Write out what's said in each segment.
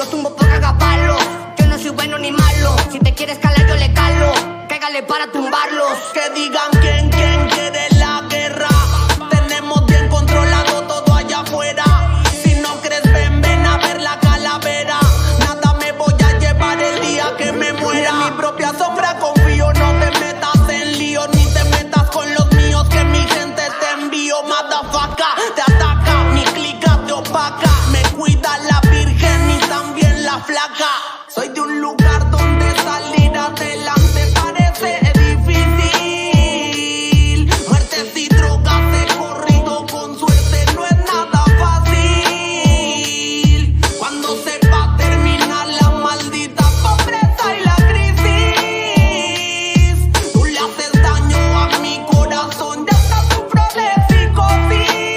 Los tumbo por cagapalo. Yo no soy bueno ni malo. Si te quieres calar yo le calo. Cáigale para tumbarlos. Que digan quién quiere la guerra. Tenemos bien controlado todo allá afuera. Si no crees ven a ver la calavera. Nada me voy a llevar el día que me muera. En mi propia sombra confío, no te metas en lío. Ni te metas con los míos, que mi gente te envío. Motherfucker, te ataca, mi clica te opaca. Me cuida la virgen y también la flaca. Soy de un lugar donde salir adelante parece difícil. Muertes y drogas he corrido con suerte, no es nada fácil. Cuando se va a terminar la maldita pobreza y la crisis, tú le haces daño a mi corazón, ya hasta sufro de psicosis.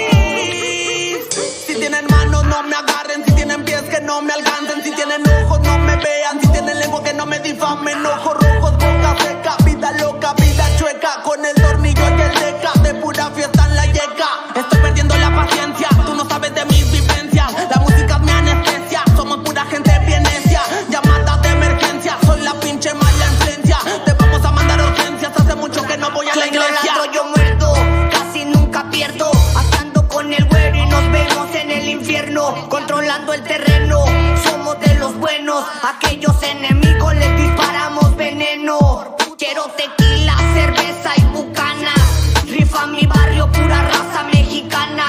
Si tienen manos no me agarren, si tienen pies que no me alcancen, si tienen ojos no me vean, si tienen lengua que no me difamen. Ojos rojos, boca seca, vida loca, vida chueca, con el tornillo y el deca, de pura fiesta en la yeca. Estoy perdiendo la paciencia, tú no sabes de mis vivencias. La música es mi anestesia, somos pura gente bien necia. Llamadas de emergencia, soy la pinche mala influencia. Te vamos a mandar urgencias, hace mucho que no voy a la iglesia. Yo muerto, casi nunca pierdo. Atando con el güero y nos vemos en el infierno. Controlando el terreno, somos de los buenos. Aquellos enemigos les disparamos veneno. Quiero tequila, cerveza y bucanas. Rifa mi barrio, pura raza mexicana.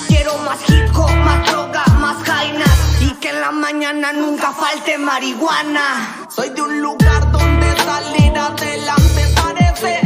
Quiero más hip hop, más droga, más jainas. Y que en la mañana nunca falte marihuana. Soy de un lugar donde salir adelante parece